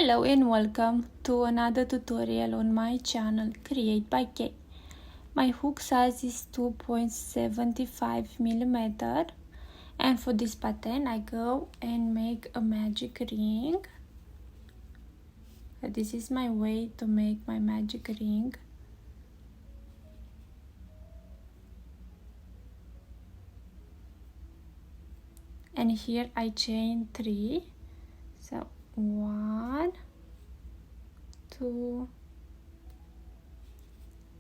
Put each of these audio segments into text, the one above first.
Hello and welcome to another tutorial on my channel Create by K. My hook size is 2.75 millimeter, and for this pattern I go and make a magic ring. This is my way to make my magic ring. And here I chain 3, so 1, 2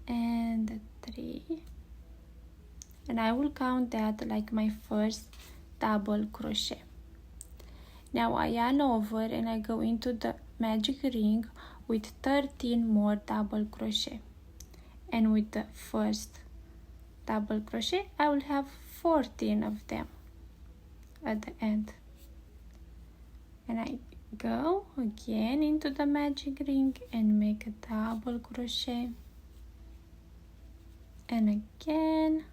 and 3, and I will count that like my first double crochet. Now I yarn over and I go into the magic ring with 13 more double crochet, and with the first double crochet I will have 14 of them at the end. And I go again into the magic ring and make a double crochet, and again,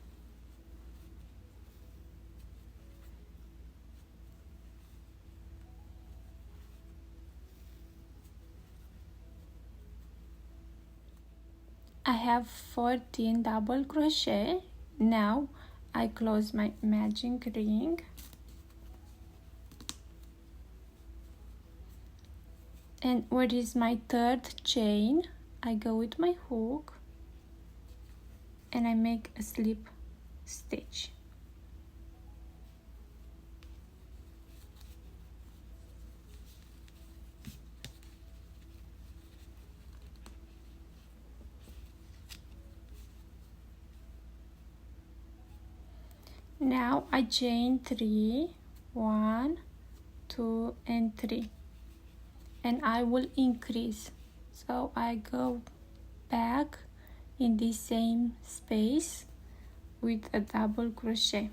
I have 14 double crochet. Now I close my magic ring and where is my third chain, I go with my hook and I make a slip stitch. Now I chain 3, 1, 2 and 3, and I will increase, so I go back in the same space with a double crochet,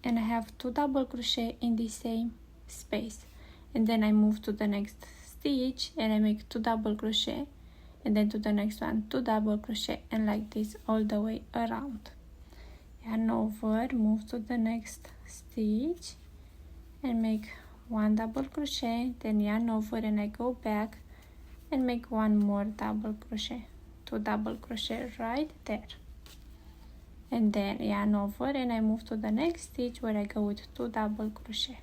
and I have 2 double crochet in the same space, and then I move to the next stitch and I make 2 double crochet, and then to the next one 2 double crochet, and like this all the way around. Yarn over, move to the next stitch and make 1 double crochet, then yarn over and I go back and make 1 more double crochet, 2 double crochet right there, and then yarn over and I move to the next stitch where I go with 2 double crochet.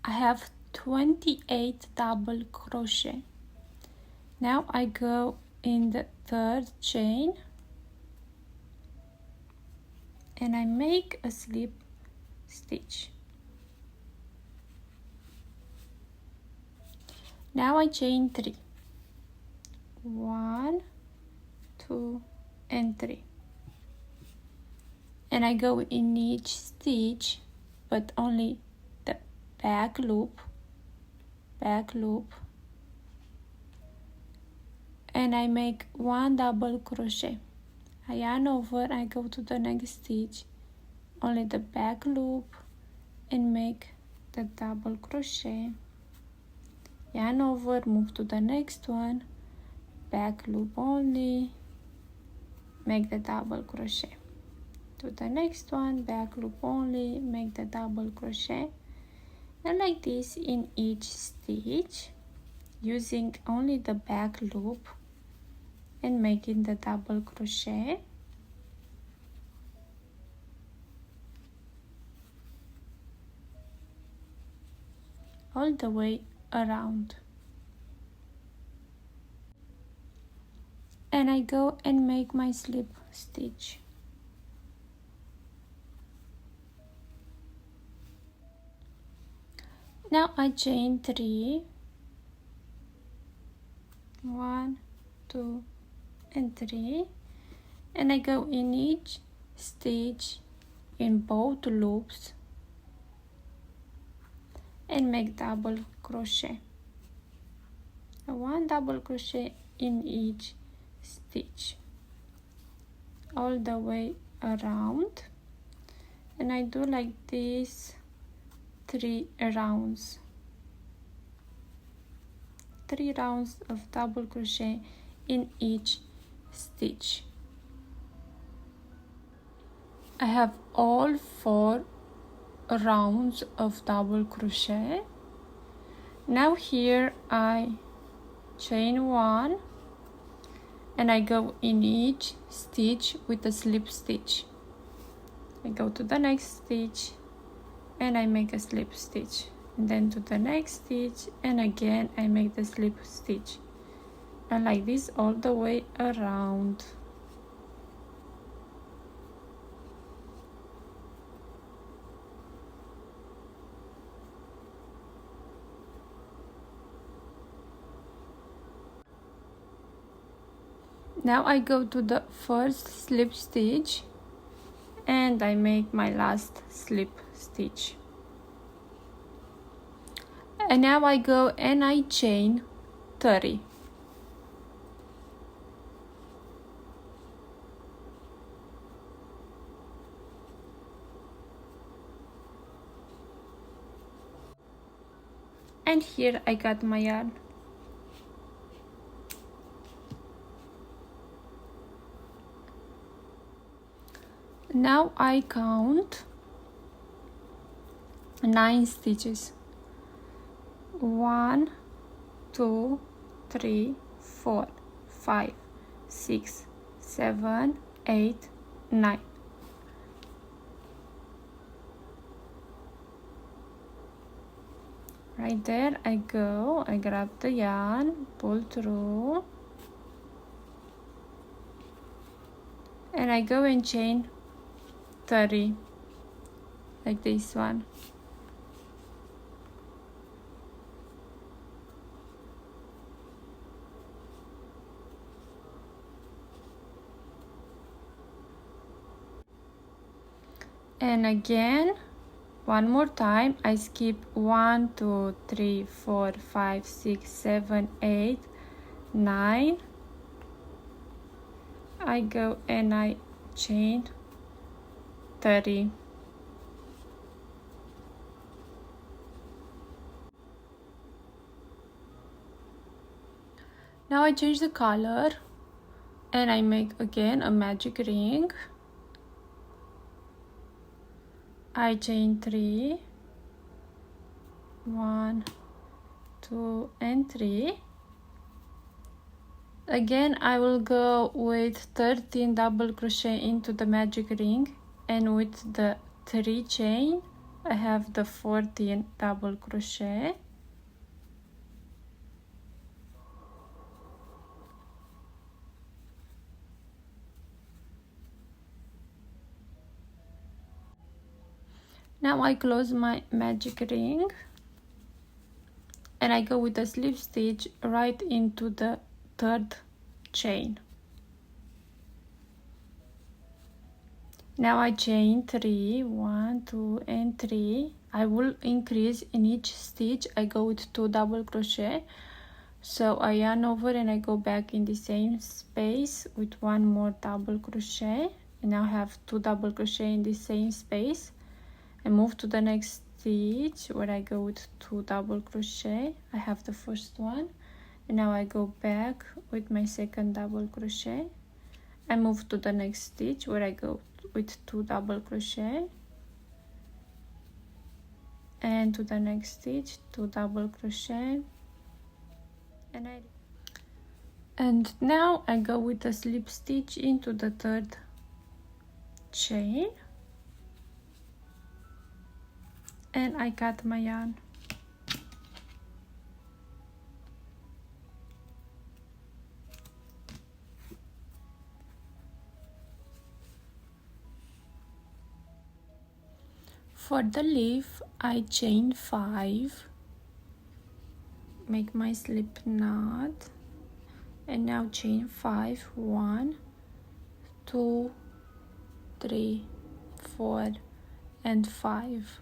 I have 28 double crochet. Now I go in the third chain and I make a slip stitch. Now I chain 3, 1, 2 and 3, and I go in each stitch but only the back loop, and I make 1 double crochet. I yarn over, I go to the next stitch, only the back loop, and make the double crochet. Yarn over, move to the next one, back loop only, make the double crochet. To the next one, back loop only, make the double crochet, and like this in each stitch, using only the back loop and making the double crochet. All the way around. And I go and make my slip stitch. Now I chain 3, 1, 2 and 3, and I go in each stitch in both loops and make double crochet. One double crochet in each stitch all the way around, and I do like this 3 rounds of double crochet in each stitch. I have all 4 rounds of double crochet. Now here I chain 1 and I go in each stitch with a slip stitch. I go to the next stitch and I make a slip stitch, and then to the next stitch, and again I make the slip stitch, and like this all the way around. Now I go to the first slip stitch and I make my last slip stitch. And now I go and I chain 30. And here I got my yarn. Now I count 9 stitches. 1, 2, 3, 4, 5, 6, 7, 8, 9. Right there I go, I grab the yarn, pull through, and I go and chain 30 like this one. And again, one more time, I skip 1, 2, 3, 4, 5, 6, 7, 8, 9. I go and I chain 30. Now I change the color and I make again a magic ring. I chain 3, 1, 2 and 3. Again I will go with 13 double crochet into the magic ring, and with the 3 chain I have the 14 double crochet. Now I close my magic ring and I go with a slip stitch right into the 3rd chain. Now I chain 3, 1, 2 and 3. I will increase in each stitch. I go with 2 double crochet, so I yarn over and I go back in the same space with 1 more double crochet, and now I have 2 double crochet in the same space. I move to the next stitch where I go with 2 double crochet. I have the first one, and now I go back with my 2nd double crochet. I move to the next stitch where I go with 2 double crochet, and to the next stitch 2 double crochet, and now I go with a slip stitch into the 3rd chain, and I cut my yarn. For the leaf I chain 5, make my slip knot, and now chain 5, 1, 2, 3, 4, and 5.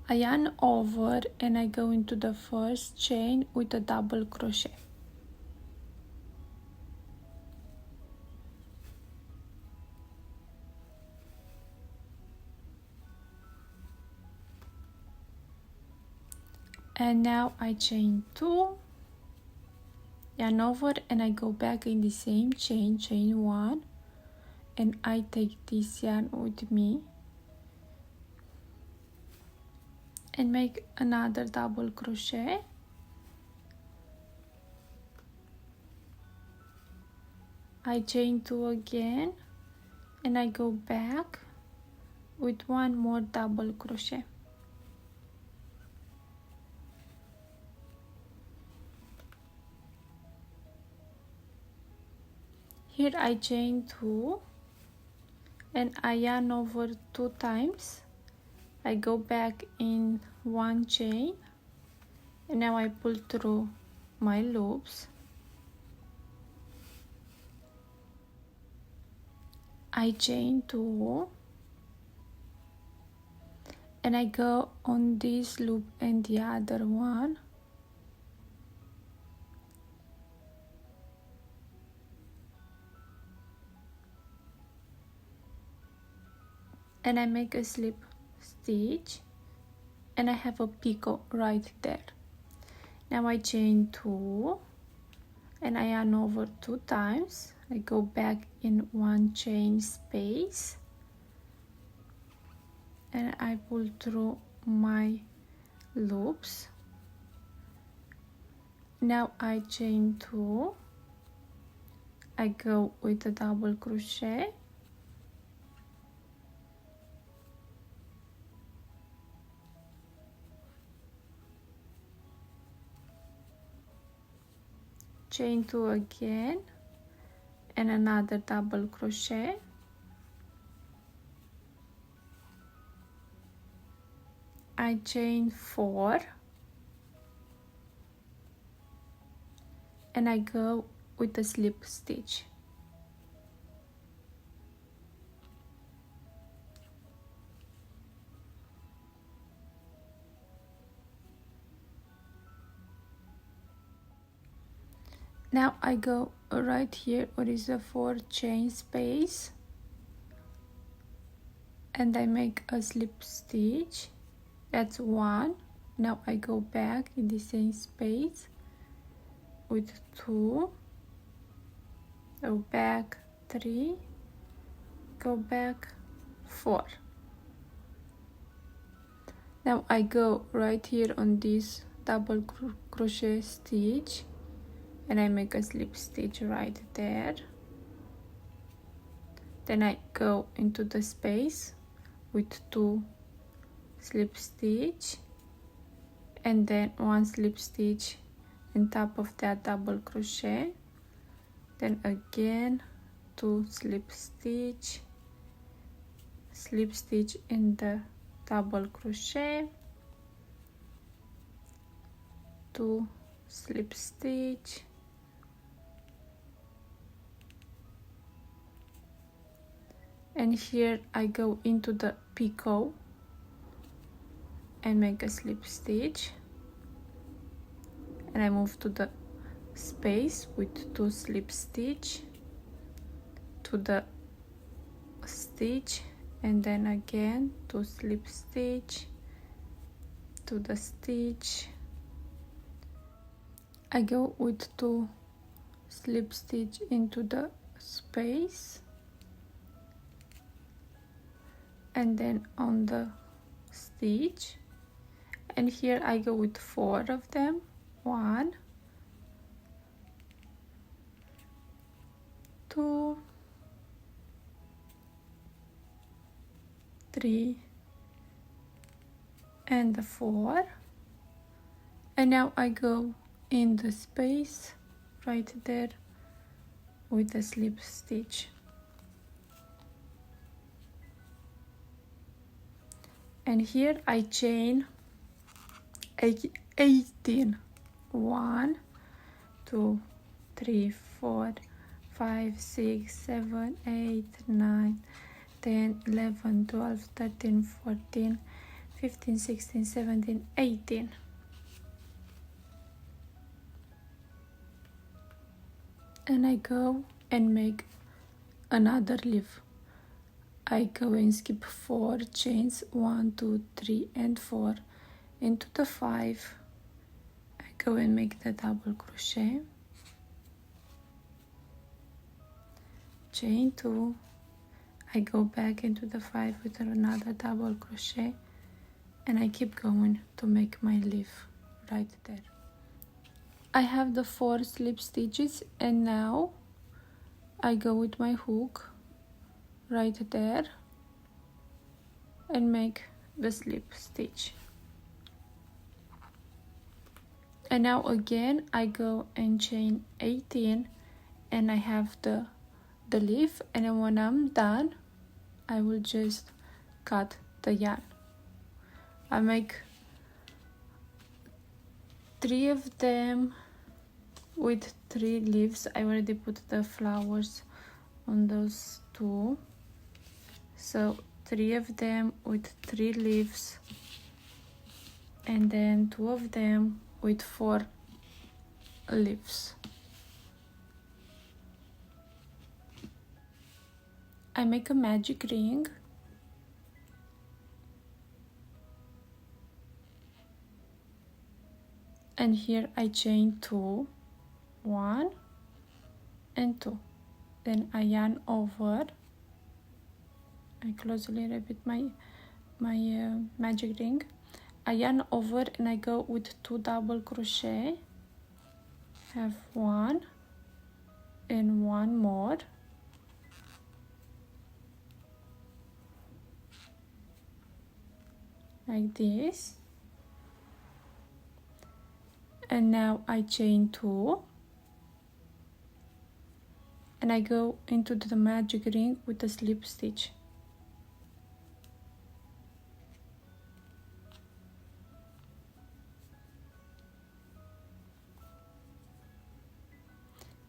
I yarn over and I go into the first chain with a double crochet. And now I chain 2, yarn over, and I go back in the same chain, chain 1, and I take this yarn with me and make another double crochet. I chain 2 again, and I go back with one more double crochet. Here I chain 2 and I yarn over 2 times. I go back in one chain, and now I pull through my loops. I chain 2 and I go on this loop and the other one. And I make a slip stitch, and I have a picot right there. Now I chain 2 and I yarn over 2 times. I go back in one chain space and I pull through my loops. Now I chain 2, I go with a double crochet, chain 2 again, and another double crochet, I chain 4 and I go with a slip stitch. Now I go right here where is a 4 chain space, and I make a slip stitch. That's 1. Now I go back in the same space with 2, go back 3, go back 4. Now I go right here on this double crochet stitch and I make a slip stitch right there. Then I go into the space with 2 slip stitch and then 1 slip stitch on top of that double crochet, then again 2 slip stitch in the double crochet, 2 slip stitch, and here I go into the picot and make a slip stitch, and I move to the space with 2 slip stitch to the stitch, and then again 2 slip stitch to the stitch. I go with 2 slip stitch into the space, and then on the stitch, and here I go with 4 of them. 1, 2, 3, and the 4, and now I go in the space right there with a slip stitch. And here I chain 18. 1, 2, 3, 4, 5, 6, 7, 8, 9, 10, 11, 12, 13, 14, 15, 16, 17, 18. And I go and make another leaf. I go and skip 4 chains, 1, 2, 3 and 4 into the 5. I go and make the double crochet, chain 2, I go back into the 5 with another double crochet, and I keep going to make my leaf right there. I have the 4 slip stitches, and now I go with my hook right there and make the slip stitch. And now again I go and chain 18, and I have the leaf, and then when I'm done I will just cut the yarn. I make 3 of them with 3 leaves. I already put the flowers on those 2, so 3 of them with 3 leaves, and then 2 of them with 4 leaves. I make a magic ring, and here I chain 2, 1 and 2, then I yarn over. I close a little bit my magic ring. I yarn over and I go with 2 double crochet, have 1 and 1 more, like this, and now I chain 2 and I go into the magic ring with a slip stitch.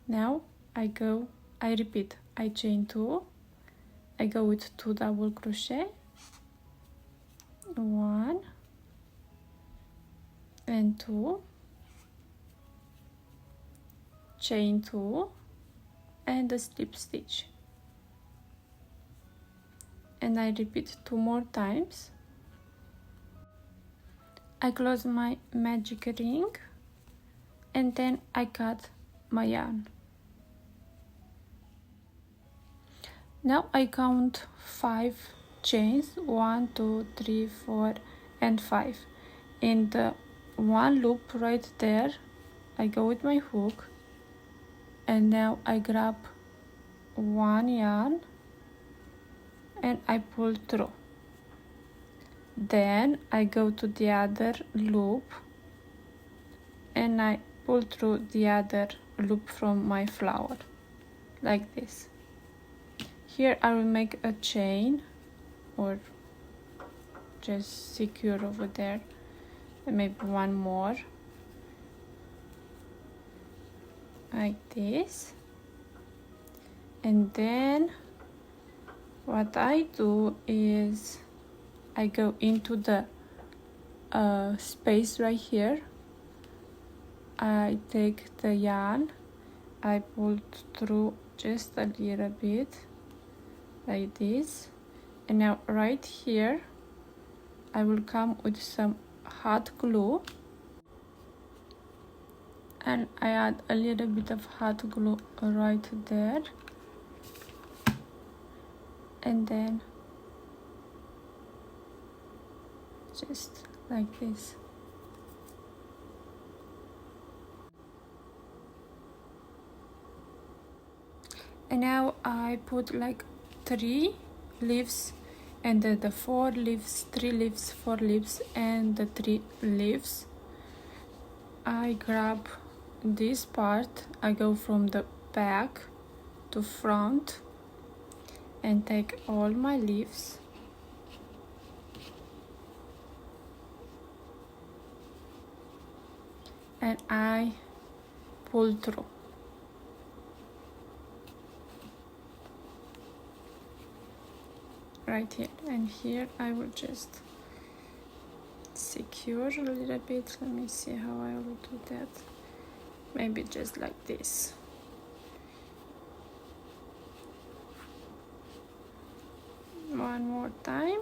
Now I repeat, I chain 2, I go with 2 double crochet, 1 and 2, chain 2 and a slip stitch, and I repeat 2 more times. I close my magic ring, and then I cut my yarn. Now I count 5 chains, 1, 2, 3, 4 and 5. In the 1 loop right there I go with my hook, and now I grab 1 yarn and I pull through. Then I go to the other loop and I pull through the other loop from my flower, like this. Here I will make a chain, or just secure over there, and maybe 1 more, like this. And then what I do is I go into the space right here, I take the yarn, I pull through just a little bit, like this, and now right here I will come with some hot glue, and I add a little bit of hot glue right there, and then just like this. And now I put like 3 leaves, and the 4 leaves, 3 leaves, 4 leaves, and the 3 leaves. I grab this part, I go from the back to front and take all my leaves, and I pull through. right here, and here I will just secure a little bit. Let me see how I will do that. Maybe just like this. One more time.